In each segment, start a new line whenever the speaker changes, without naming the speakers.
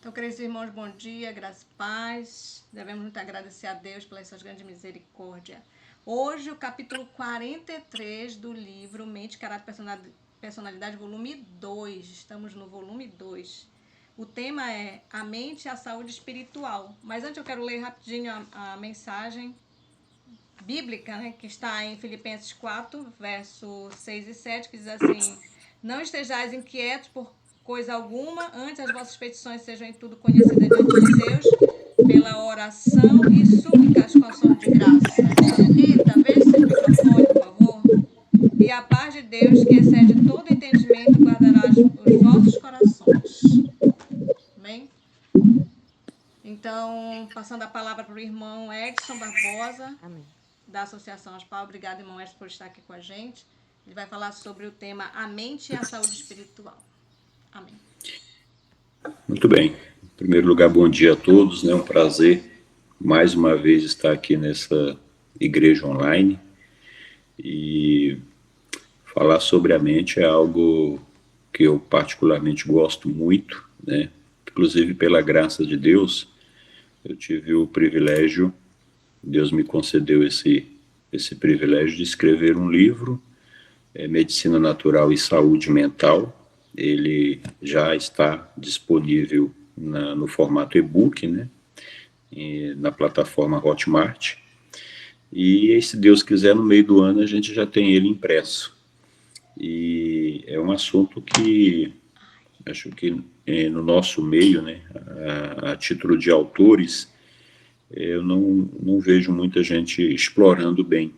Então, queridos irmãos, bom dia, graça e paz. Devemos muito agradecer a Deus pela sua grande misericórdia. Hoje, o capítulo 43 do livro Mente, Caráter e Personalidade, volume 2. Estamos no volume 2. O tema é a mente e a saúde espiritual. Mas antes eu quero ler rapidinho a mensagem bíblica, né, que está em Filipenses 4, verso 6 e 7, que diz assim: não estejais inquietos por coisa alguma, antes as vossas petições sejam em tudo conhecidas diante de Deus, pela oração e súplicas com ação de graças. Rita, veja seu microfone, por favor. E a paz de Deus, que excede todo entendimento, guardará os vossos corações. Amém? Então, passando a palavra para o irmão Edson Barbosa.
Amém.
Da Associação Aspal. Obrigada, irmão Edson, por estar aqui com a gente. Ele vai falar sobre o tema a mente e a saúde espiritual. Amém.
Muito bem. Em primeiro lugar, bom dia a todos. É um prazer, mais uma vez, estar aqui nessa igreja online. E falar sobre a mente é algo que eu particularmente gosto muito, né? Inclusive, pela graça de Deus, eu tive o privilégio, Deus me concedeu esse privilégio de escrever um livro, Medicina Natural e Saúde Mental. Ele já está disponível no formato e-book, né? Na plataforma Hotmart. E, se Deus quiser, no meio do ano a gente já tem ele impresso. E é um assunto que acho que no nosso meio, né, a título de autores, eu não vejo muita gente explorando bem.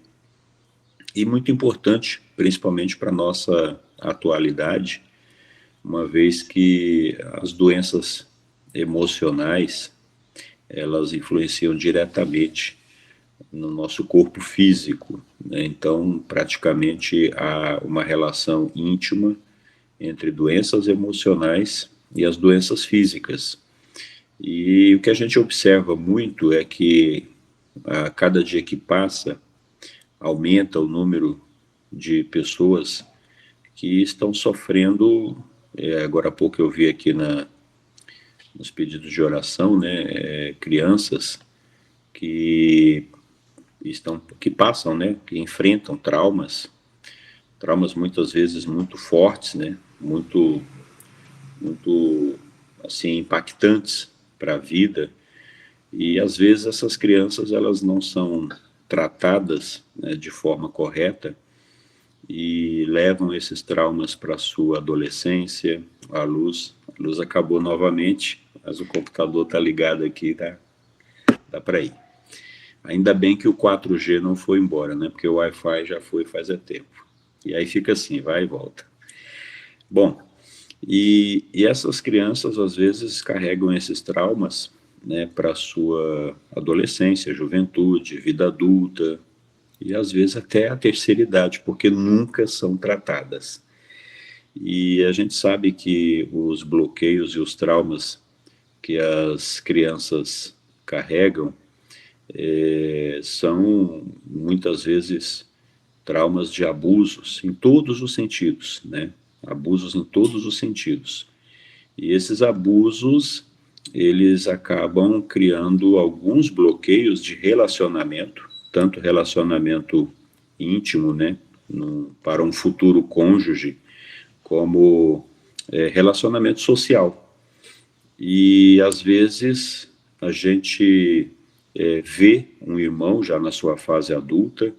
E muito importante, principalmente para a nossa atualidade, uma vez que as doenças emocionais, elas influenciam diretamente no nosso corpo físico, né? Então, praticamente há uma relação íntima entre doenças emocionais e as doenças físicas. E o que a gente observa muito é que a cada dia que passa, aumenta o número de pessoas que estão sofrendo. Agora há pouco eu vi aqui nos pedidos de oração, né, crianças que passam, né, que enfrentam traumas muitas vezes muito fortes, né, muito assim impactantes para a vida. E às vezes essas crianças elas não são tratadas, né, de forma correta e levam esses traumas para a sua adolescência. A luz acabou novamente, mas o computador está ligado aqui, dá para ir. Ainda bem que o 4G não foi embora, né? Porque o Wi-Fi já foi faz tempo. E aí fica assim, vai e volta. Bom, e essas crianças às vezes carregam esses traumas, né, para a sua adolescência, juventude, vida adulta, e às vezes até a terceira idade, porque nunca são tratadas. E a gente sabe que os bloqueios e os traumas que as crianças carregam são muitas vezes traumas de abusos em todos os sentidos, né? Abusos em todos os sentidos. E esses abusos, eles acabam criando alguns bloqueios de relacionamento, tanto relacionamento íntimo, né, para um futuro cônjuge, como relacionamento social. E às vezes a gente vê um irmão já na sua fase adulta,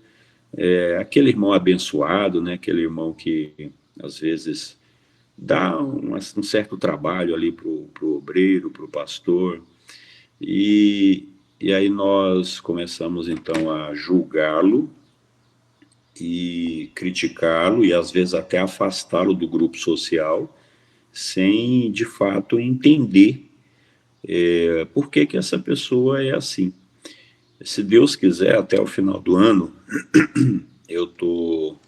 aquele irmão abençoado, né, aquele irmão que às vezes dá um certo trabalho ali para o obreiro, para o pastor, e aí nós começamos então a julgá-lo e criticá-lo e às vezes até afastá-lo do grupo social, sem de fato entender por que essa pessoa é assim. Se Deus quiser, até o final do ano, eu estou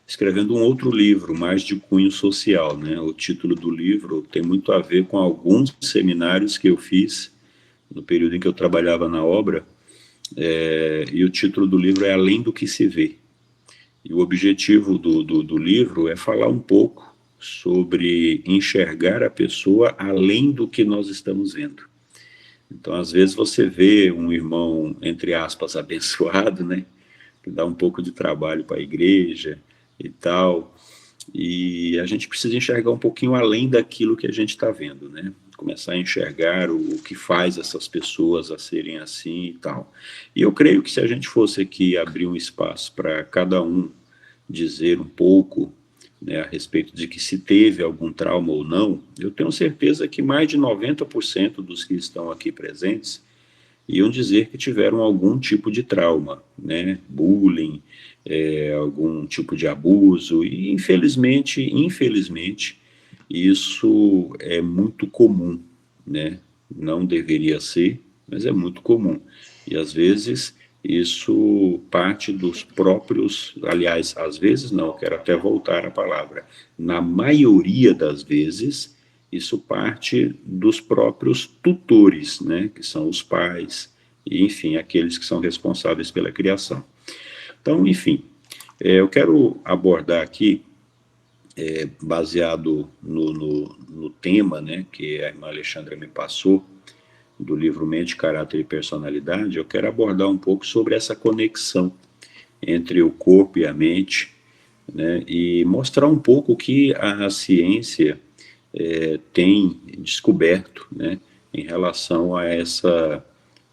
escrevendo um outro livro, mais de cunho social, né? O título do livro tem muito a ver com alguns seminários que eu fiz no período em que eu trabalhava na obra, e o título do livro é Além do que se vê. E o objetivo do livro é falar um pouco sobre enxergar a pessoa além do que nós estamos vendo. Então, às vezes você vê um irmão, entre aspas, abençoado, né, que dá um pouco de trabalho para a igreja e tal, e a gente precisa enxergar um pouquinho além daquilo que a gente está vendo, né? Começar a enxergar o que faz essas pessoas a serem assim e tal. E eu creio que se a gente fosse aqui abrir um espaço para cada um dizer um pouco, né, a respeito de que se teve algum trauma ou não, eu tenho certeza que mais de 90% dos que estão aqui presentes iam dizer que tiveram algum tipo de trauma, né, bullying, algum tipo de abuso, e infelizmente, isso é muito comum, né, não deveria ser, mas é muito comum, e às vezes isso parte dos próprios, aliás, às vezes não, quero até voltar à palavra, na maioria das vezes, isso parte dos próprios tutores, né, que são os pais, e, enfim, aqueles que são responsáveis pela criação. Então, enfim, eu quero abordar aqui, baseado no tema, né, que a irmã Alexandra me passou, do livro Mente, Caráter e Personalidade, eu quero abordar um pouco sobre essa conexão entre o corpo e a mente, né, e mostrar um pouco o que a ciência tem descoberto, né, em relação a essa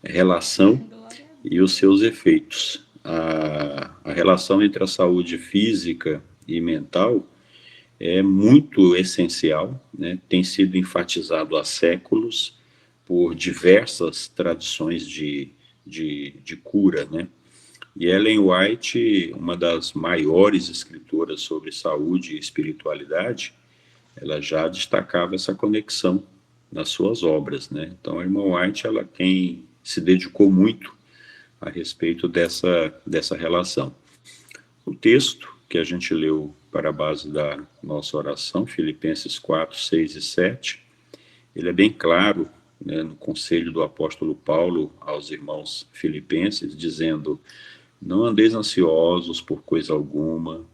relação e os seus efeitos. A relação entre a saúde física e mental é muito essencial, né, tem sido enfatizado há séculos por diversas tradições de cura, né? E Ellen White, uma das maiores escritoras sobre saúde e espiritualidade, ela já destacava essa conexão nas suas obras, né? Então, a irmã White, ela se dedicou muito a respeito dessa relação. O texto que a gente leu para a base da nossa oração, Filipenses 4, 6 e 7, ele é bem claro, né, no conselho do apóstolo Paulo aos irmãos filipenses, dizendo: não andeis ansiosos por coisa alguma,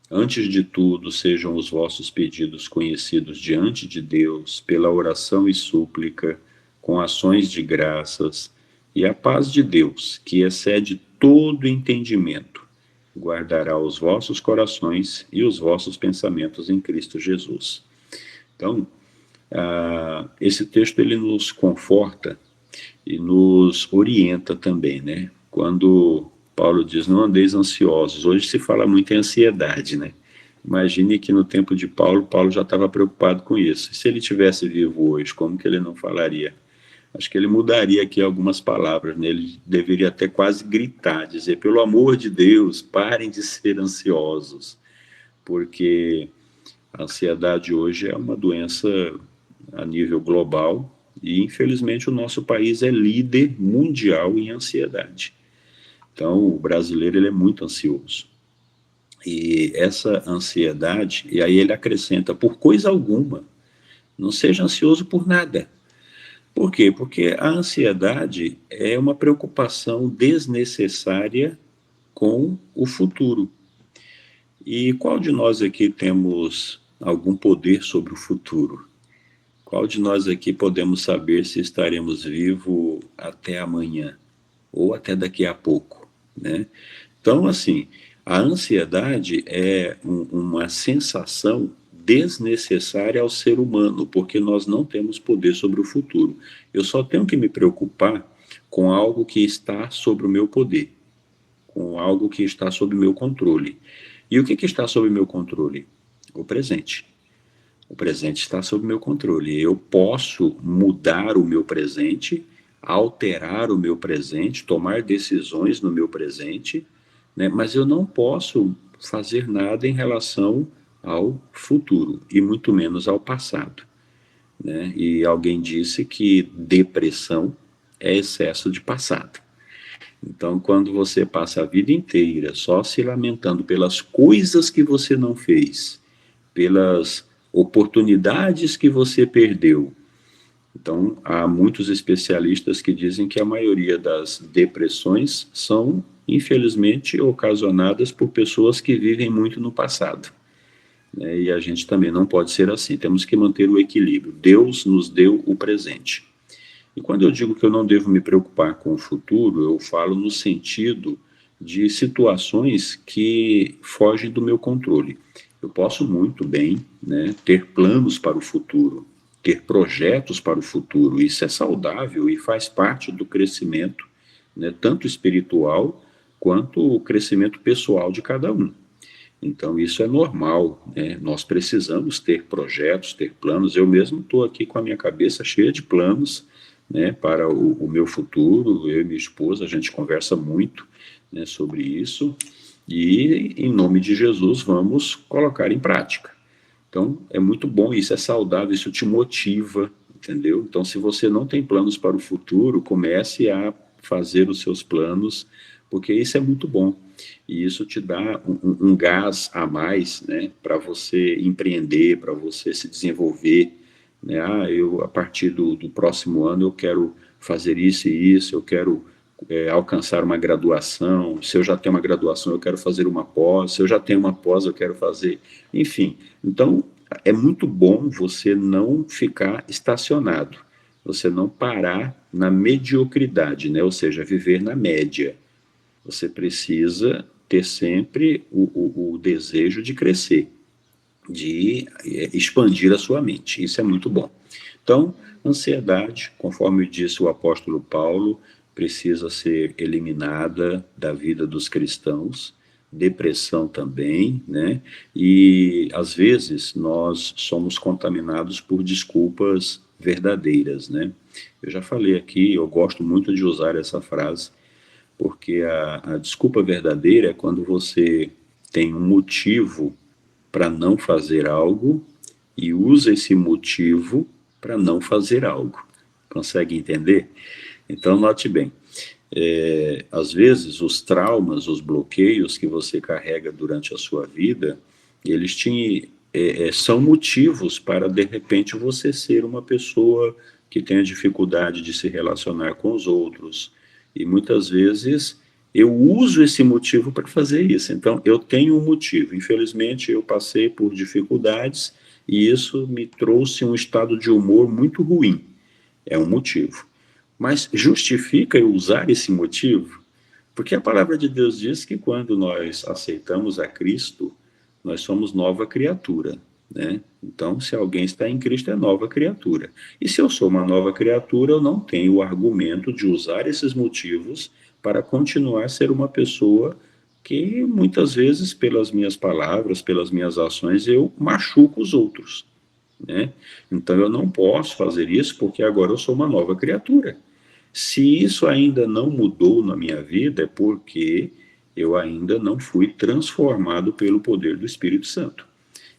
antes de tudo sejam os vossos pedidos conhecidos diante de Deus pela oração e súplica, com ações de graças, e a paz de Deus, que excede todo entendimento, guardará os vossos corações e os vossos pensamentos em Cristo Jesus. Então, esse texto ele nos conforta e nos orienta também, né? Quando Paulo diz, não andeis ansiosos, hoje se fala muito em ansiedade, né? Imagine que no tempo de Paulo, Paulo já estava preocupado com isso. E se ele tivesse vivo hoje, como que ele não falaria? Acho que ele mudaria aqui algumas palavras, né? Ele deveria até quase gritar, dizer, pelo amor de Deus, parem de ser ansiosos, porque a ansiedade hoje é uma doença a nível global e, infelizmente, o nosso país é líder mundial em ansiedade. Então, o brasileiro ele é muito ansioso. E essa ansiedade, e aí ele acrescenta, por coisa alguma, não seja ansioso por nada. Por quê? Porque a ansiedade é uma preocupação desnecessária com o futuro. E qual de nós aqui temos algum poder sobre o futuro? Qual de nós aqui podemos saber se estaremos vivos até amanhã ou até daqui a pouco, né? Então, assim, a ansiedade é uma sensação desnecessária ao ser humano, porque nós não temos poder sobre o futuro. Eu só tenho que me preocupar com algo que está sob o meu poder, com algo que está sob o meu controle. E o que está sob o meu controle? O presente. O presente está sob meu controle. Eu posso mudar o meu presente, alterar o meu presente, tomar decisões no meu presente, né? Mas eu não posso fazer nada em relação ao futuro, e muito menos ao passado, né? E alguém disse que depressão é excesso de passado. Então, quando você passa a vida inteira só se lamentando pelas coisas que você não fez, pelas oportunidades que você perdeu. Então, há muitos especialistas que dizem que a maioria das depressões são, infelizmente, ocasionadas por pessoas que vivem muito no passado. né? E a gente também não pode ser assim, temos que manter o equilíbrio. Deus nos deu o presente. E quando eu digo que eu não devo me preocupar com o futuro, eu falo no sentido de situações que fogem do meu controle. Eu posso muito bem, né, ter planos para o futuro, ter projetos para o futuro. Isso é saudável e faz parte do crescimento, né, tanto espiritual quanto o crescimento pessoal de cada um. Então, isso é normal, né? Nós precisamos ter projetos, ter planos. Eu mesmo estou aqui com a minha cabeça cheia de planos, né, para o meu futuro. Eu e minha esposa, a gente conversa muito, né, sobre isso e, em nome de Jesus, vamos colocar em prática. Então, é muito bom, isso é saudável, isso te motiva, entendeu? Então, se você não tem planos para o futuro, comece a fazer os seus planos, porque isso é muito bom. E isso te dá um gás a mais, né, para você empreender, para você se desenvolver. Né? A partir do próximo ano, eu quero fazer isso e isso, eu quero alcançar uma graduação. Se eu já tenho uma graduação, eu quero fazer uma pós. Se eu já tenho uma pós, eu quero fazer. Enfim, então é muito bom você não ficar estacionado, você não parar na mediocridade, né? Ou seja, viver na média. Você precisa ter sempre o desejo de crescer, de expandir a sua mente. Isso é muito bom. Então, ansiedade, conforme disse o apóstolo Paulo, precisa ser eliminada da vida dos cristãos, depressão também, né? E às vezes nós somos contaminados por desculpas verdadeiras, né? Eu já falei aqui, eu gosto muito de usar essa frase, porque a desculpa verdadeira é quando você tem um motivo para não fazer algo e usa esse motivo para não fazer algo. Consegue entender? Então, note bem. Às vezes, os traumas, os bloqueios que você carrega durante a sua vida, eles são motivos para, de repente, você ser uma pessoa que tenha dificuldade de se relacionar com os outros. E muitas vezes eu uso esse motivo para fazer isso. Então, eu tenho um motivo. Infelizmente, eu passei por dificuldades e isso me trouxe um estado de humor muito ruim. É um motivo. Mas justifica eu usar esse motivo? Porque a palavra de Deus diz que quando nós aceitamos a Cristo, nós somos nova criatura, né? Então, se alguém está em Cristo, é nova criatura. E se eu sou uma nova criatura, eu não tenho o argumento de usar esses motivos para continuar a ser uma pessoa que muitas vezes, pelas minhas palavras, pelas minhas ações, eu machuco os outros, né? Então, eu não posso fazer isso porque agora eu sou uma nova criatura. Se isso ainda não mudou na minha vida, é porque eu ainda não fui transformado pelo poder do Espírito Santo.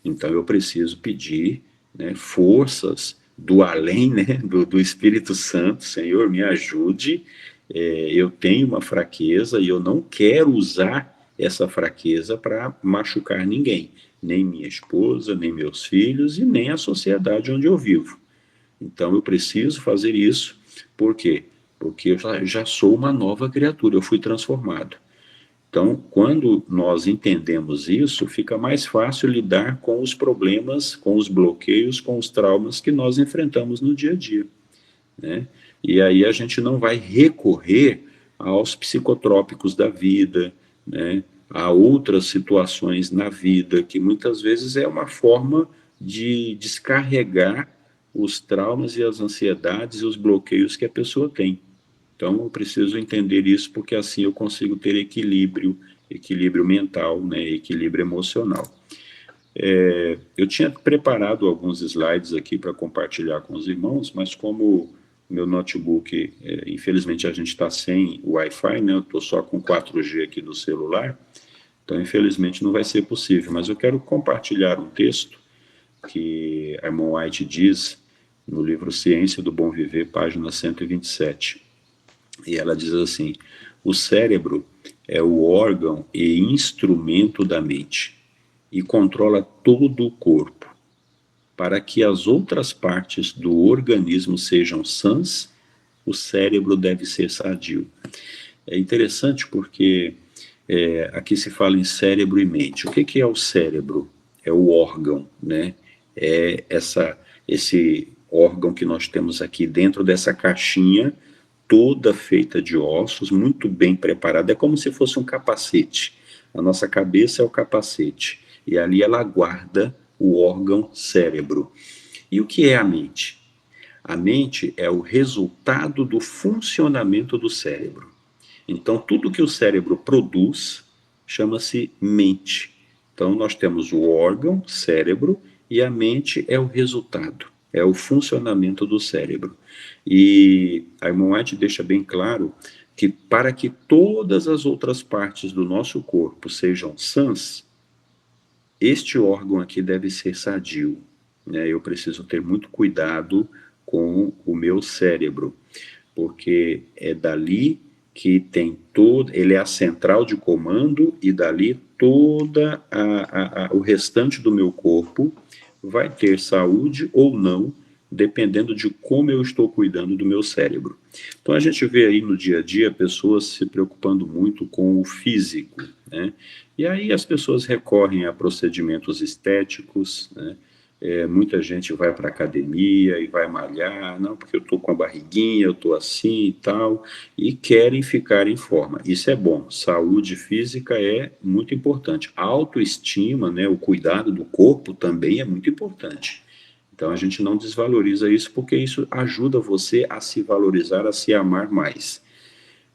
Então eu preciso pedir, né, forças do além, né, do Espírito Santo. Senhor, me ajude. Eu tenho uma fraqueza e eu não quero usar essa fraqueza para machucar ninguém, nem minha esposa, nem meus filhos e nem a sociedade onde eu vivo. Então eu preciso fazer isso. Por quê? Porque eu já sou uma nova criatura, eu fui transformado. Então, quando nós entendemos isso, fica mais fácil lidar com os problemas, com os bloqueios, com os traumas que nós enfrentamos no dia a dia, né? E aí a gente não vai recorrer aos psicotrópicos da vida, né? A outras situações na vida, que muitas vezes é uma forma de descarregar os traumas e as ansiedades e os bloqueios que a pessoa tem. Então, eu preciso entender isso porque assim eu consigo ter equilíbrio, equilíbrio mental, né, equilíbrio emocional. Eu tinha preparado alguns slides aqui para compartilhar com os irmãos, mas como meu notebook, infelizmente a gente está sem Wi-Fi, né, eu estou só com 4G aqui do celular, então infelizmente não vai ser possível, mas eu quero compartilhar um texto que a Ellen White diz no livro Ciência do Bom Viver, página 127. E ela diz assim: o cérebro é o órgão e instrumento da mente e controla todo o corpo. Para que as outras partes do organismo sejam sãs, o cérebro deve ser sadio. É interessante porque aqui se fala em cérebro e mente. O que é o cérebro? é o órgão, né? É esse órgão que nós temos aqui dentro dessa caixinha, toda feita de ossos, muito bem preparada. É como se fosse um capacete. A nossa cabeça é o capacete. E ali ela guarda o órgão cérebro. E o que é a mente? A mente é o resultado do funcionamento do cérebro. Então, tudo que o cérebro produz chama-se mente. Então, nós temos o órgão, cérebro, e a mente é o resultado, é o funcionamento do cérebro. E a irmã White deixa bem claro que para que todas as outras partes do nosso corpo sejam sãs, este órgão aqui deve ser sadio, né? Eu preciso ter muito cuidado com o meu cérebro, porque é dali que tem todo, ele é a central de comando e dali toda o restante do meu corpo vai ter saúde ou não, dependendo de como eu estou cuidando do meu cérebro. Então a gente vê aí no dia a dia pessoas se preocupando muito com o físico, né? E aí as pessoas recorrem a procedimentos estéticos, né? Muita gente vai para a academia e vai malhar, não, porque eu estou com a barriguinha, eu estou assim e tal, e querem ficar em forma. Isso é bom, saúde física é muito importante. A autoestima, né, o cuidado do corpo também é muito importante. Então a gente não desvaloriza isso, porque isso ajuda você a se valorizar, a se amar mais.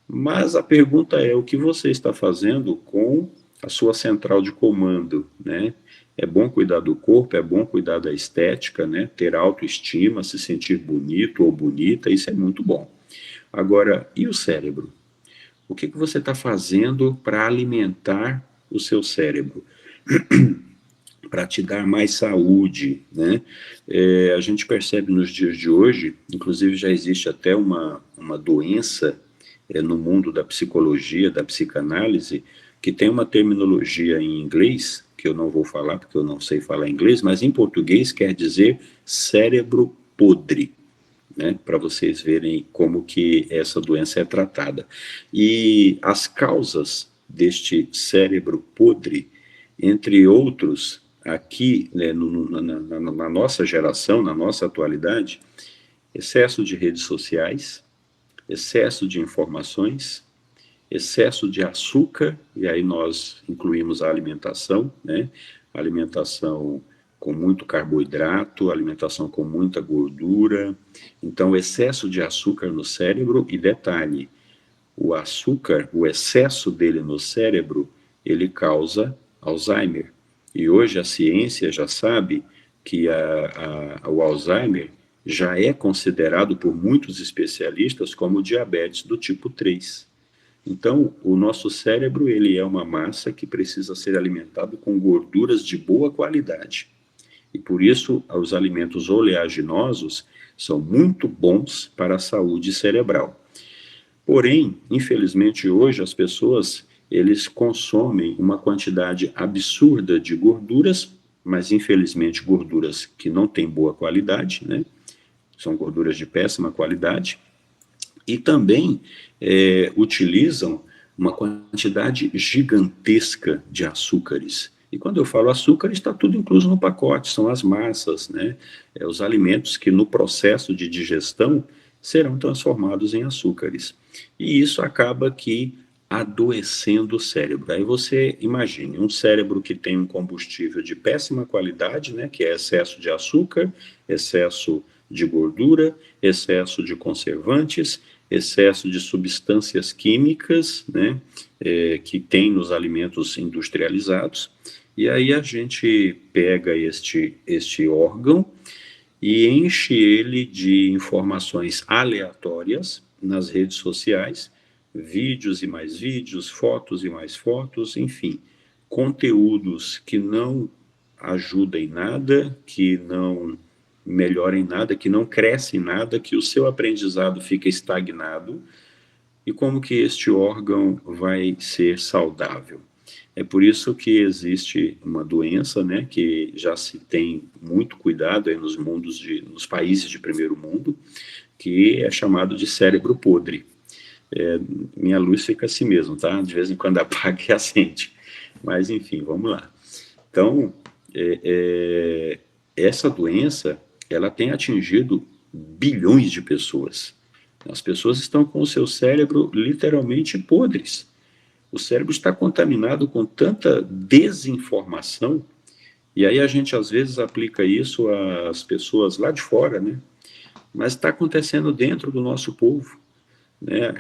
Mas a pergunta é: o que você está fazendo com a sua central de comando, né? É bom cuidar do corpo, é bom cuidar da estética, né? Ter autoestima, se sentir bonito ou bonita, isso é muito bom. Agora, e o cérebro? O que você está fazendo para alimentar o seu cérebro? Para te dar mais saúde, né? A gente percebe nos dias de hoje, inclusive já existe até uma doença no mundo da psicologia, da psicanálise, que tem uma terminologia em inglês, que eu não vou falar porque eu não sei falar inglês, mas em português quer dizer cérebro podre, né? Para vocês verem como que essa doença é tratada. E as causas deste cérebro podre, entre outros, aqui, né, na nossa geração, na nossa atualidade, excesso de redes sociais, excesso de informações, excesso de açúcar, e aí nós incluímos a alimentação, né? Alimentação com muito carboidrato, alimentação com muita gordura. Então, excesso de açúcar no cérebro, e detalhe, o açúcar, o excesso dele no cérebro, ele causa Alzheimer. E hoje a ciência já sabe que o Alzheimer já é considerado por muitos especialistas como diabetes do tipo 3. Então, o nosso cérebro, ele é uma massa que precisa ser alimentado com gorduras de boa qualidade. E por isso, os alimentos oleaginosos são muito bons para a saúde cerebral. Porém, infelizmente, hoje as pessoas, eles consomem uma quantidade absurda de gorduras, mas infelizmente gorduras que não têm boa qualidade, né? São gorduras de péssima qualidade, e também utilizam uma quantidade gigantesca de açúcares. E quando eu falo açúcar, está tudo incluso no pacote, são as massas, né? Os alimentos que no processo de digestão serão transformados em açúcares. E isso acaba que adoecendo o cérebro. Aí você imagine, um cérebro que tem um combustível de péssima qualidade, né, que é excesso de açúcar, excesso de gordura, excesso de conservantes, excesso de substâncias químicas, né, que tem nos alimentos industrializados. E aí a gente pega este órgão e enche ele de informações aleatórias nas redes sociais, vídeos e mais vídeos, fotos e mais fotos, enfim, conteúdos que não ajudam em nada, que não melhora em nada, que não cresce em nada, que o seu aprendizado fica estagnado. E como que este órgão vai ser saudável? É por isso que existe uma doença, né, que já se tem muito cuidado aí nos países de primeiro mundo, que é chamado de cérebro podre. Minha luz fica assim mesmo, tá? De vez em quando apaga e acende. Mas, enfim, vamos lá. Então, essa doença, ela tem atingido bilhões de pessoas. As pessoas estão com o seu cérebro literalmente podres. O cérebro está contaminado com tanta desinformação, e aí a gente às vezes aplica isso às pessoas lá de fora, né? Mas está acontecendo dentro do nosso povo, né?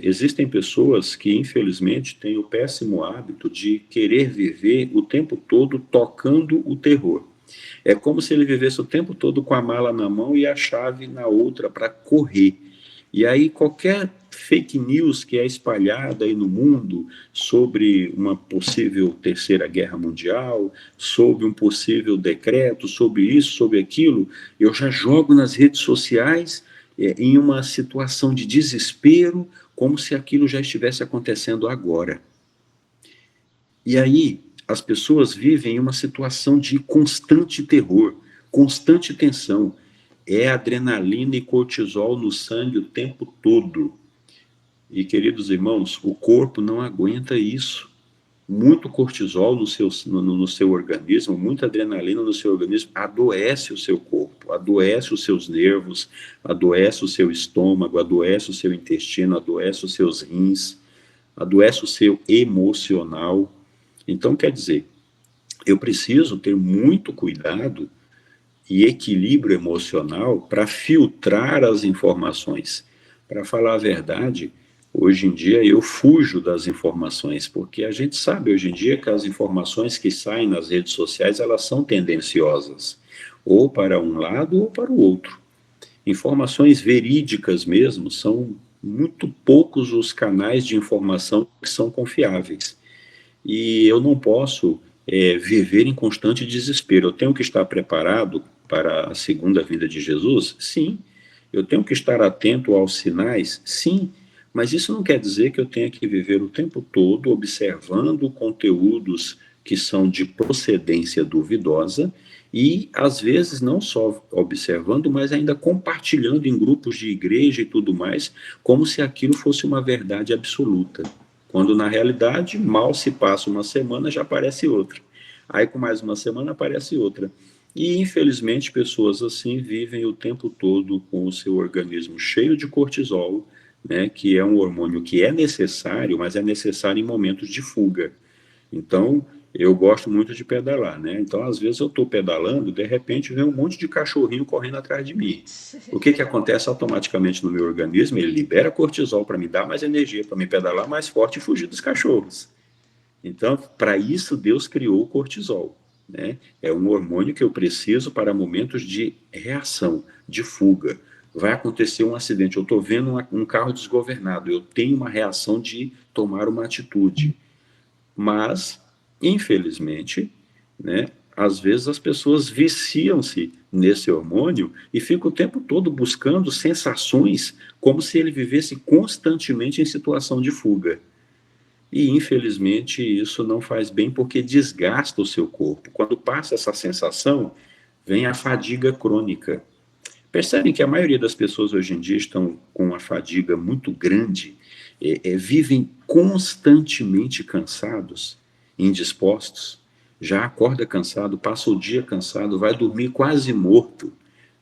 Existem pessoas que, infelizmente, têm o péssimo hábito de querer viver o tempo todo tocando o terror. É como se ele vivesse o tempo todo com a mala na mão e a chave na outra para correr. E aí qualquer fake news que é espalhada aí no mundo sobre uma possível terceira guerra mundial, sobre um possível decreto, sobre isso, sobre aquilo, eu já jogo nas redes sociais em uma situação de desespero, como se aquilo já estivesse acontecendo agora. E aí as pessoas vivem em uma situação de constante terror, constante tensão. É adrenalina e cortisol no sangue o tempo todo. E, queridos irmãos, o corpo não aguenta isso. Muito cortisol no seu organismo, muita adrenalina no seu organismo, adoece o seu corpo, adoece os seus nervos, adoece o seu estômago, adoece o seu intestino, adoece os seus rins, adoece o seu emocional. Então, quer dizer, eu preciso ter muito cuidado e equilíbrio emocional para filtrar as informações. Para falar a verdade, hoje em dia eu fujo das informações, porque a gente sabe hoje em dia que as informações que saem nas redes sociais, elas são tendenciosas, ou para um lado ou para o outro. Informações verídicas mesmo, são muito poucos os canais de informação que são confiáveis. E eu não posso viver em constante desespero. Eu tenho que estar preparado para a segunda vinda de Jesus? Sim. Eu tenho que estar atento aos sinais? Sim. Mas isso não quer dizer que eu tenha que viver o tempo todo observando conteúdos que são de procedência duvidosa e, às vezes, não só observando, mas ainda compartilhando em grupos de igreja e tudo mais, como se aquilo fosse uma verdade absoluta. Quando, na realidade, mal se passa uma semana, já aparece outra. Aí, com mais uma semana, aparece outra. E, infelizmente, pessoas assim vivem o tempo todo com o seu organismo cheio de cortisol, né, que é um hormônio que é necessário, mas é necessário em momentos de fuga. Então, eu gosto muito de pedalar, né? Então, às vezes eu estou pedalando, de repente vem um monte de cachorrinho correndo atrás de mim. O que acontece automaticamente no meu organismo? Ele libera cortisol para me dar mais energia, para me pedalar mais forte e fugir dos cachorros. Então, para isso, Deus criou o cortisol, né? É um hormônio que eu preciso para momentos de reação, de fuga. Vai acontecer um acidente, eu estou vendo um carro desgovernado, eu tenho uma reação de tomar uma atitude. Mas, infelizmente, né, às vezes as pessoas viciam-se nesse hormônio e ficam o tempo todo buscando sensações como se ele vivesse constantemente em situação de fuga. E, infelizmente, isso não faz bem porque desgasta o seu corpo. Quando passa essa sensação, vem a fadiga crônica. Percebem que a maioria das pessoas hoje em dia estão com uma fadiga muito grande, vivem constantemente cansados, indispostos, já acorda cansado, passa o dia cansado, vai dormir quase morto,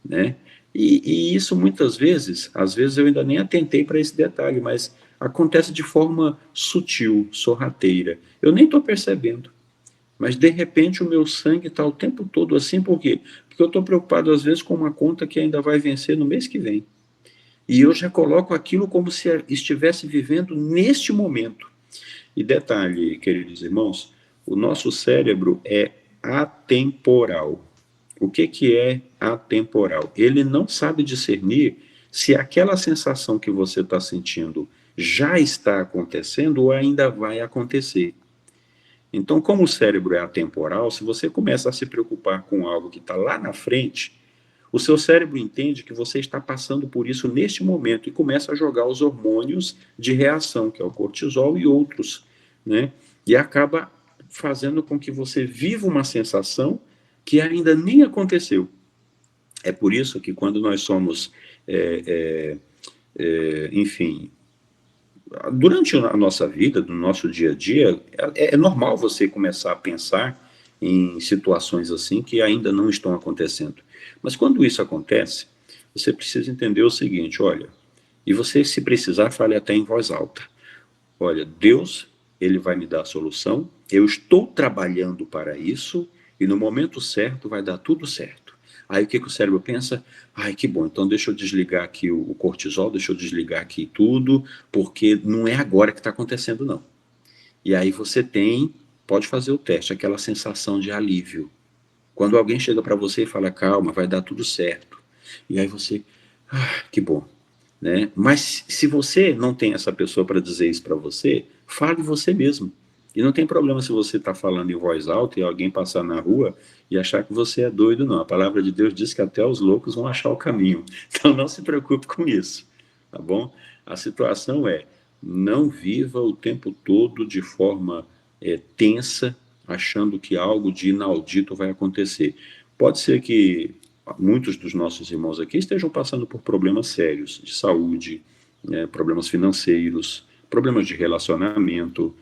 né? E isso muitas vezes, às vezes eu ainda nem atentei para esse detalhe, mas acontece de forma sutil, sorrateira. Eu nem estou percebendo. Mas, de repente, o meu sangue está o tempo todo assim, por quê? Porque eu estou preocupado, às vezes, com uma conta que ainda vai vencer no mês que vem. E eu já coloco aquilo como se estivesse vivendo neste momento. E detalhe, queridos irmãos, o nosso cérebro é atemporal. O que é atemporal? Ele não sabe discernir se aquela sensação que você está sentindo já está acontecendo ou ainda vai acontecer. Então, como o cérebro é atemporal, se você começa a se preocupar com algo que está lá na frente, o seu cérebro entende que você está passando por isso neste momento e começa a jogar os hormônios de reação, que é o cortisol e outros, né? E acaba fazendo com que você viva uma sensação que ainda nem aconteceu. É por isso que quando nós somos, enfim, durante a nossa vida, no nosso dia a dia, é normal você começar a pensar em situações assim que ainda não estão acontecendo. Mas quando isso acontece, você precisa entender o seguinte, olha, e você, se precisar, fale até em voz alta. Olha, Deus, ele vai me dar a solução, eu estou trabalhando para isso, e no momento certo vai dar tudo certo. Aí o que o cérebro pensa? Ai, que bom, então deixa eu desligar aqui o cortisol, deixa eu desligar aqui tudo, porque não é agora que está acontecendo, não. E aí você pode fazer o teste, aquela sensação de alívio. Quando alguém chega para você e fala, calma, vai dar tudo certo. E aí você, que bom. Né? Mas se você não tem essa pessoa para dizer isso para você, fale você mesmo. E não tem problema se você está falando em voz alta e alguém passar na rua e achar que você é doido, não. A palavra de Deus diz que até os loucos vão achar o caminho. Então não se preocupe com isso, tá bom? A situação é, não viva o tempo todo de forma tensa, achando que algo de inaudito vai acontecer. Pode ser que muitos dos nossos irmãos aqui estejam passando por problemas sérios de saúde, né, problemas financeiros, problemas de relacionamento.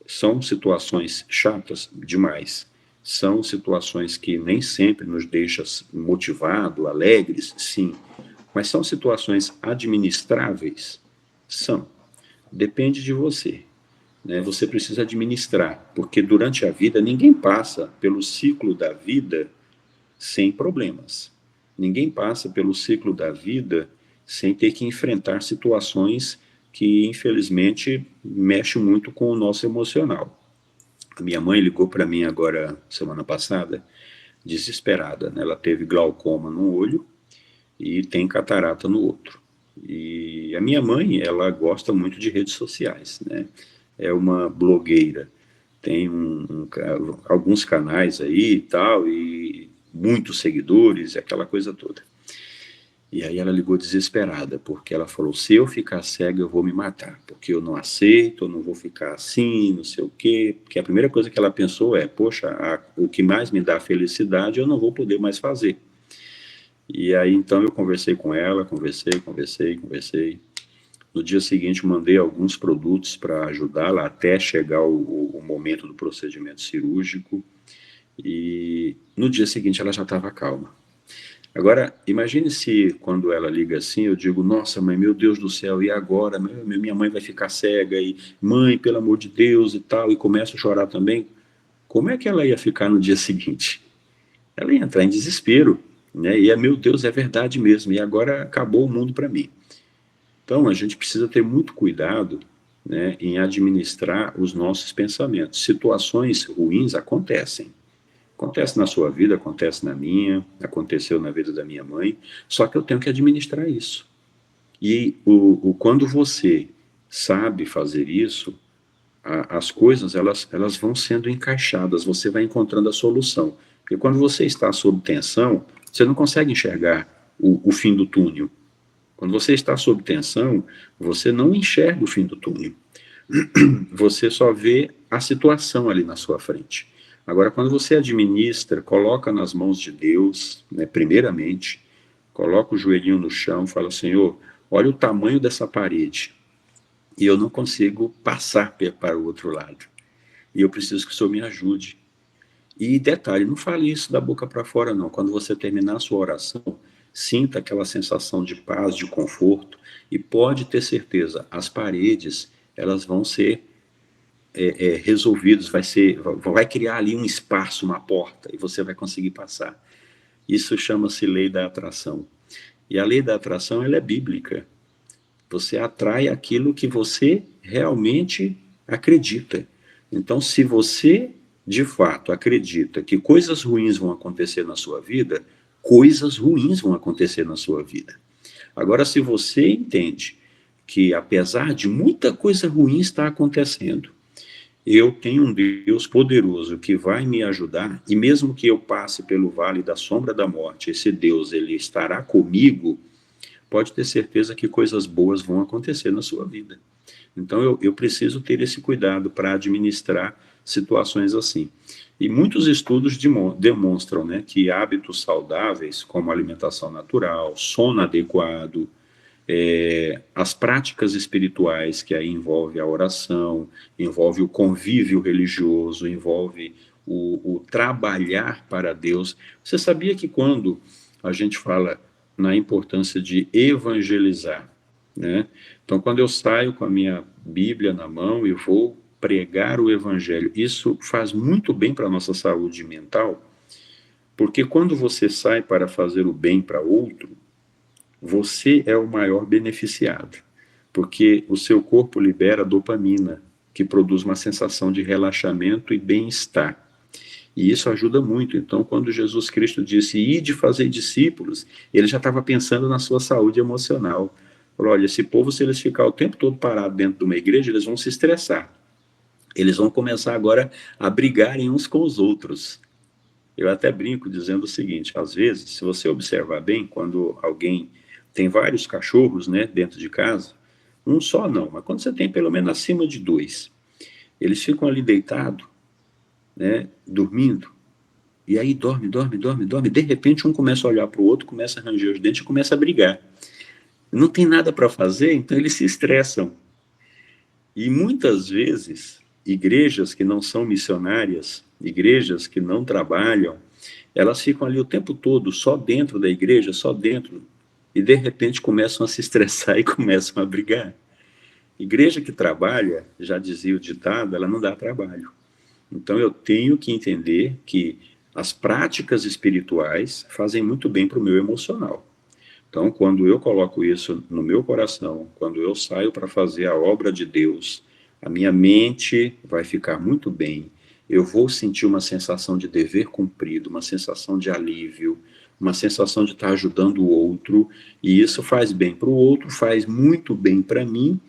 São situações chatas demais. São situações que nem sempre nos deixam motivados, alegres, sim. Mas são situações administráveis? São. Depende de você. Né? Você precisa administrar, porque durante a vida ninguém passa pelo ciclo da vida sem problemas. Ninguém passa pelo ciclo da vida sem ter que enfrentar situações que, infelizmente, mexem muito com o nosso emocional. A minha mãe ligou para mim agora, semana passada, desesperada. Né? Ela teve glaucoma no olho e tem catarata no outro. E a minha mãe, ela gosta muito de redes sociais, né? É uma blogueira, tem alguns canais aí e tal, e muitos seguidores, aquela coisa toda. E aí ela ligou desesperada, porque ela falou, se eu ficar cega eu vou me matar, porque eu não aceito, eu não vou ficar assim, não sei o quê, porque a primeira coisa que ela pensou é, poxa, o que mais me dá felicidade eu não vou poder mais fazer. E aí então eu conversei com ela, conversei. No dia seguinte mandei alguns produtos para ajudá-la até chegar o momento do procedimento cirúrgico, e no dia seguinte ela já estava calma. Agora, imagine se quando ela liga assim, eu digo, nossa mãe, meu Deus do céu, e agora? Minha mãe vai ficar cega, e mãe, pelo amor de Deus e tal, e começa a chorar também. Como é que ela ia ficar no dia seguinte? Ela ia entrar em desespero, né? E meu Deus, é verdade mesmo, e agora acabou o mundo para mim. Então, a gente precisa ter muito cuidado, né, em administrar os nossos pensamentos. Situações ruins acontecem. Acontece na sua vida, acontece na minha, aconteceu na vida da minha mãe, só que eu tenho que administrar isso. E quando você sabe fazer isso, as coisas elas vão sendo encaixadas, você vai encontrando a solução. Porque quando você está sob tensão, você não consegue enxergar o fim do túnel. Quando você está sob tensão, você não enxerga o fim do túnel. Você só vê a situação ali na sua frente. Agora, quando você administra, coloca nas mãos de Deus, né, primeiramente, coloca o joelhinho no chão, fala, Senhor, olha o tamanho dessa parede, e eu não consigo passar para o outro lado. E eu preciso que o Senhor me ajude. E detalhe, não fale isso da boca para fora, não. Quando você terminar a sua oração, sinta aquela sensação de paz, de conforto, e pode ter certeza, as paredes, elas vão ser resolvidas, vai criar ali um espaço, uma porta, e você vai conseguir passar. Isso chama-se lei da atração. E a lei da atração, ela é bíblica. Você atrai aquilo que você realmente acredita. Então, se você, de fato, acredita que coisas ruins vão acontecer na sua vida, coisas ruins vão acontecer na sua vida. Agora, se você entende que, apesar de muita coisa ruim estar acontecendo, eu tenho um Deus poderoso que vai me ajudar, e mesmo que eu passe pelo vale da sombra da morte, esse Deus, ele estará comigo, pode ter certeza que coisas boas vão acontecer na sua vida. Então, eu preciso ter esse cuidado para administrar situações assim. E muitos estudos demonstram, né, que hábitos saudáveis, como alimentação natural, sono adequado, as práticas espirituais, que aí envolve a oração, envolve o convívio religioso, envolve o trabalhar para Deus. Você sabia que quando a gente fala na importância de evangelizar, né? Então, quando eu saio com a minha Bíblia na mão e vou pregar o Evangelho, isso faz muito bem para a nossa saúde mental, porque quando você sai para fazer o bem para outro, você é o maior beneficiado, porque o seu corpo libera dopamina, que produz uma sensação de relaxamento e bem-estar. E isso ajuda muito. Então, quando Jesus Cristo disse, ide fazer discípulos, ele já estava pensando na sua saúde emocional. Falou, olha, esse povo, se eles ficar o tempo todo parado dentro de uma igreja, eles vão se estressar. Eles vão começar agora a brigarem uns com os outros. Eu até brinco dizendo o seguinte, às vezes, se você observar bem, quando alguém tem vários cachorros, né, dentro de casa, um só não, mas quando você tem pelo menos acima de 2, eles ficam ali deitados, né, dormindo, e aí dorme, de repente um começa a olhar para o outro, começa a ranger os dentes e começa a brigar. Não tem nada para fazer, então eles se estressam. E muitas vezes, igrejas que não são missionárias, igrejas que não trabalham, elas ficam ali o tempo todo, só dentro da igreja, só dentro, e de repente começam a se estressar e começam a brigar. Igreja que trabalha, já dizia o ditado, ela não dá trabalho. Então eu tenho que entender que as práticas espirituais fazem muito bem para o meu emocional. Então, quando eu coloco isso no meu coração, quando eu saio para fazer a obra de Deus, a minha mente vai ficar muito bem. Eu vou sentir uma sensação de dever cumprido, uma sensação de alívio, uma sensação de estar ajudando o outro, e isso faz bem para o outro, faz muito bem para mim,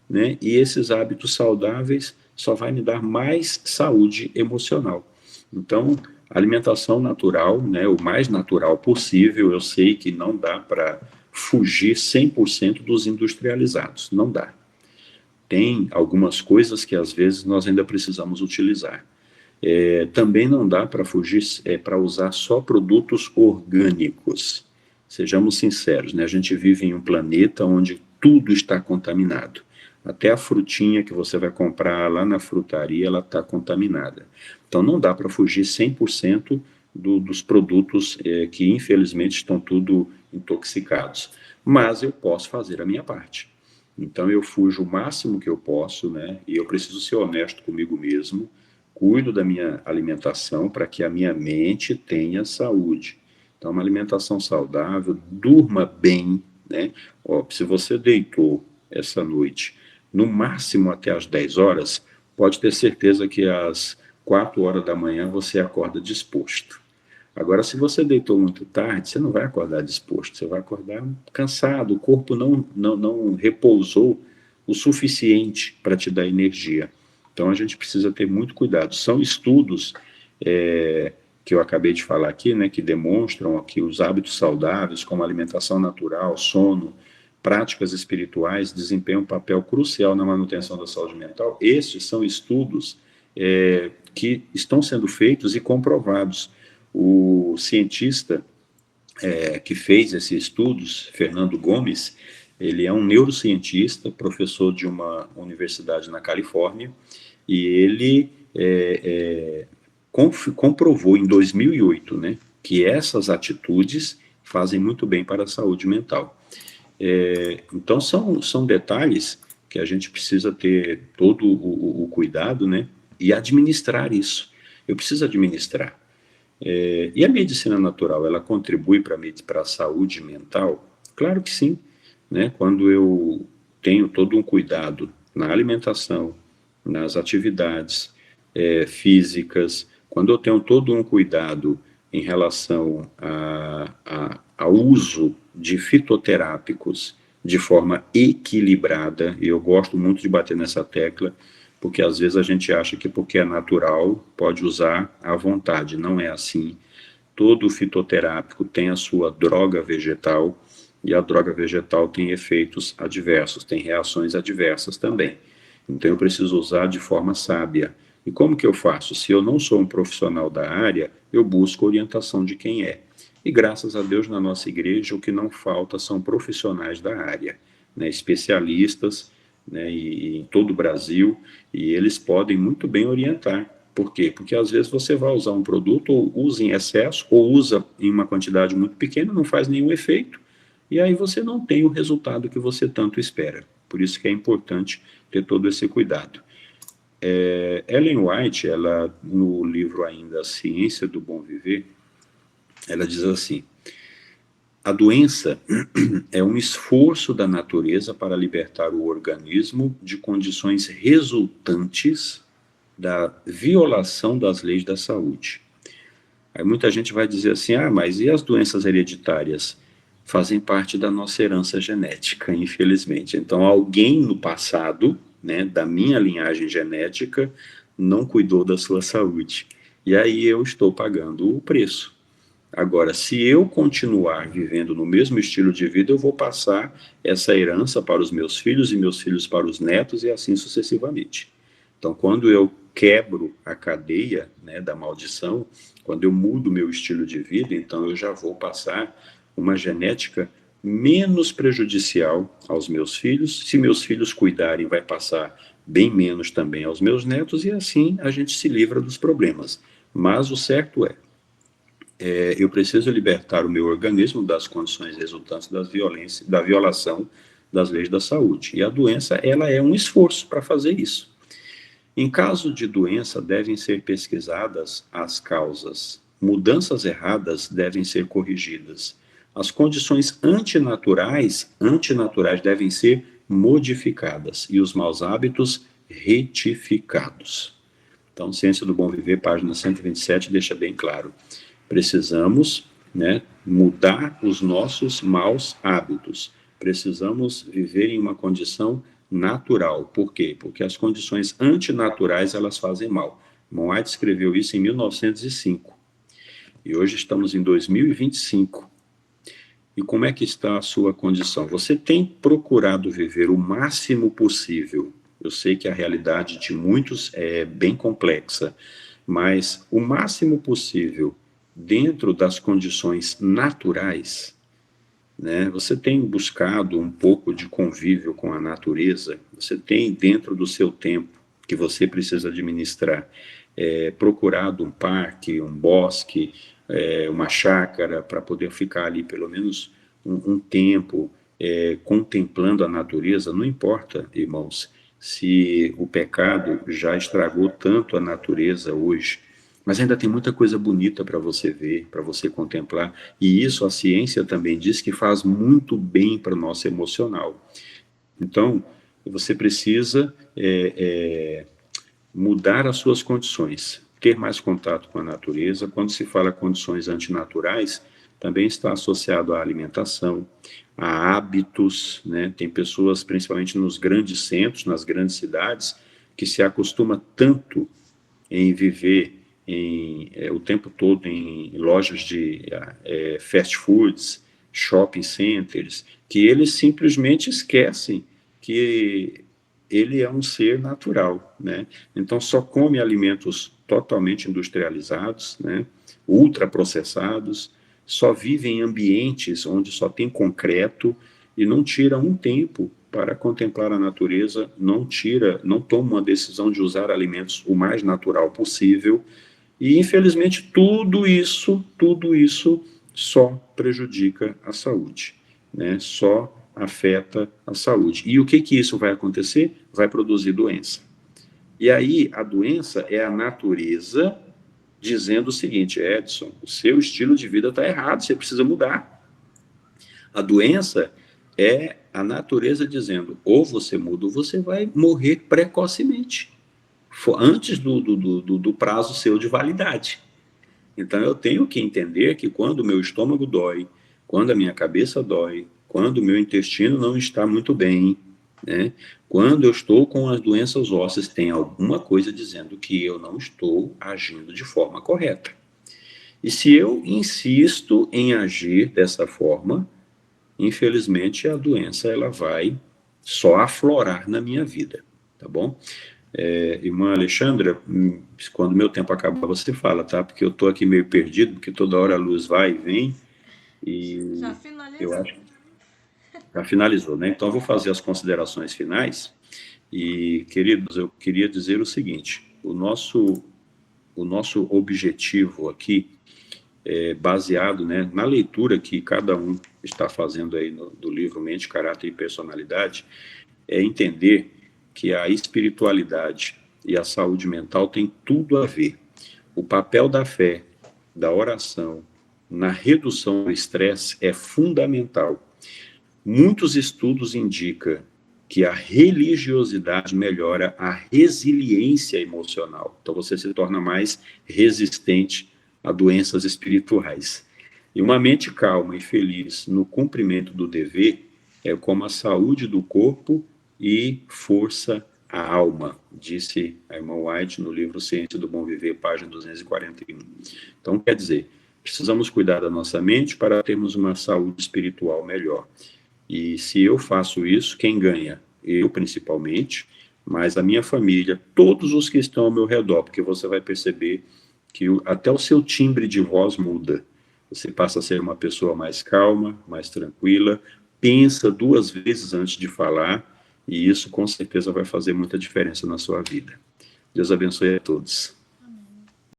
né? E esses hábitos saudáveis só vai me dar mais saúde emocional. Então, alimentação natural, né, o mais natural possível, eu sei que não dá para fugir 100% dos industrializados, não dá. Tem algumas coisas que às vezes nós ainda precisamos utilizar. Também não dá para fugir, para usar só produtos orgânicos. Sejamos sinceros, né? A gente vive em um planeta onde tudo está contaminado. Até a frutinha que você vai comprar lá na frutaria, ela está contaminada. Então não dá para fugir 100% dos produtos que infelizmente estão tudo intoxicados. Mas eu posso fazer a minha parte. Então eu fujo o máximo que eu posso, né? E eu preciso ser honesto comigo mesmo, cuido da minha alimentação para que a minha mente tenha saúde. Então, uma alimentação saudável, durma bem, né? Ó, se você deitou essa noite, no máximo até às 10 horas, pode ter certeza que às 4 horas da manhã você acorda disposto. Agora, se você deitou muito tarde, você não vai acordar disposto, você vai acordar cansado, o corpo não repousou o suficiente para te dar energia. Então, a gente precisa ter muito cuidado. São estudos que eu acabei de falar aqui, né, que demonstram que os hábitos saudáveis, como alimentação natural, sono, práticas espirituais, desempenham um papel crucial na manutenção da saúde mental. Estes são estudos que estão sendo feitos e comprovados. O cientista que fez esses estudos, Fernando Gomes, ele é um neurocientista, professor de uma universidade na Califórnia, e ele comprovou em 2008, né, que essas atitudes fazem muito bem para a saúde mental. Então, são detalhes que a gente precisa ter todo o cuidado, né, e administrar isso. Eu preciso administrar. E a medicina natural, ela contribui para a saúde mental? Claro que sim, né? Quando eu tenho todo um cuidado na alimentação, nas atividades físicas, quando eu tenho todo um cuidado em relação ao uso de fitoterápicos de forma equilibrada, e eu gosto muito de bater nessa tecla, porque às vezes a gente acha que porque é natural pode usar à vontade. Não é assim. Todo fitoterápico tem a sua droga vegetal, e a droga vegetal tem efeitos adversos, tem reações adversas também. Então eu preciso usar de forma sábia. E como que eu faço? Se eu não sou um profissional da área, eu busco orientação de quem é. E graças a Deus na nossa igreja o que não falta são profissionais da área, né, especialistas, né, e em todo o Brasil, e eles podem muito bem orientar, Por quê? Porque às vezes você vai usar um produto, ou usa em excesso, ou usa em uma quantidade muito pequena, não faz nenhum efeito, e aí você não tem o resultado que você tanto espera. Por isso que é importante ter todo esse cuidado. Ellen White, ela, no livro ainda A Ciência do Bom Viver, ela diz assim: a doença é um esforço da natureza para libertar o organismo de condições resultantes da violação das leis da saúde. Aí muita gente vai dizer assim: ah, mas e as doenças hereditárias? Fazem parte da nossa herança genética, infelizmente. Então, alguém no passado, né, da minha linhagem genética, não cuidou da sua saúde. E aí eu estou pagando o preço. Agora, se eu continuar vivendo no mesmo estilo de vida, eu vou passar essa herança para os meus filhos e meus filhos para os netos e assim sucessivamente. Então, quando eu quebro a cadeia, né, da maldição, quando eu mudo meu estilo de vida, então eu já vou passar uma genética menos prejudicial aos meus filhos. Se meus filhos cuidarem, vai passar bem menos também aos meus netos e assim a gente se livra dos problemas. Mas o certo eu preciso libertar o meu organismo das condições resultantes da violação das leis da saúde. E a doença, ela é um esforço para fazer isso. Em caso de doença, devem ser pesquisadas as causas. Mudanças erradas devem ser corrigidas. As condições antinaturais devem ser modificadas e os maus hábitos retificados. Então, Ciência do Bom Viver, página 127, deixa bem claro. Precisamos, né, mudar os nossos maus hábitos. Precisamos viver em uma condição natural. Por quê? Porque as condições antinaturais, elas fazem mal. White escreveu isso em 1905. E hoje estamos em 2025. E como é que está a sua condição? Você tem procurado viver o máximo possível? Eu sei que a realidade de muitos é bem complexa, mas o máximo possível dentro das condições naturais, né? Você tem buscado um pouco de convívio com a natureza, você tem dentro do seu tempo que você precisa administrar, procurado um parque, um bosque, uma chácara para poder ficar ali pelo menos um tempo contemplando a natureza. Não importa, irmãos, se o pecado já estragou tanto a natureza hoje, mas ainda tem muita coisa bonita para você ver, para você contemplar. E isso a ciência também diz que faz muito bem para o nosso emocional. Então, você precisa mudar as suas condições, ter mais contato com a natureza. Quando se fala condições antinaturais, também está associado à alimentação, a hábitos, né? Tem pessoas, principalmente nos grandes centros, nas grandes cidades, que se acostuma tanto em viver o tempo todo em lojas de fast foods, shopping centers, que eles simplesmente esquecem que ele é um ser natural, né? Então só come alimentos totalmente industrializados, né? Ultraprocessados, só vive em ambientes onde só tem concreto e não tira um tempo para contemplar a natureza, não toma uma decisão de usar alimentos o mais natural possível. E, infelizmente, tudo isso só prejudica a saúde, né? Só afeta a saúde. E o que isso vai acontecer? Vai produzir doença. E aí, a doença é a natureza dizendo o seguinte: Edson, o seu estilo de vida está errado, você precisa mudar. A doença é a natureza dizendo: ou você muda ou você vai morrer precocemente, antes do prazo seu de validade. Então eu tenho que entender que quando o meu estômago dói, quando a minha cabeça dói, quando o meu intestino não está muito bem, né? Quando eu estou com as doenças ósseas, tem alguma coisa dizendo que eu não estou agindo de forma correta. E se eu insisto em agir dessa forma, infelizmente a doença ela vai só aflorar na minha vida, tá bom? Irmã Alexandra, quando meu tempo acabar, você fala, tá? Porque eu estou aqui meio perdido, porque toda hora a luz vai e vem, e
Já finalizou.
eu acho que já finalizou, né? Então, eu vou fazer as considerações finais, e, queridos, eu queria dizer o seguinte: o nosso o nosso objetivo aqui é baseado, né, na leitura que cada um está fazendo aí do livro Mente, Caráter e Personalidade, é entender que a espiritualidade e a saúde mental têm tudo a ver. O papel da fé, da oração, na redução do estresse é fundamental. Muitos estudos indicam que a religiosidade melhora a resiliência emocional. Então você se torna mais resistente a doenças espirituais. E uma mente calma e feliz no cumprimento do dever é como a saúde do corpo e força à alma, disse a irmã White no livro Ciência do Bom Viver, página 241. Então, quer dizer, precisamos cuidar da nossa mente para termos uma saúde espiritual melhor. E se eu faço isso, quem ganha? Eu, principalmente, mas a minha família, todos os que estão ao meu redor, porque você vai perceber que até o seu timbre de voz muda. Você passa a ser uma pessoa mais calma, mais tranquila, pensa 2 vezes antes de falar, e isso com certeza vai fazer muita diferença na sua vida. Deus abençoe a todos.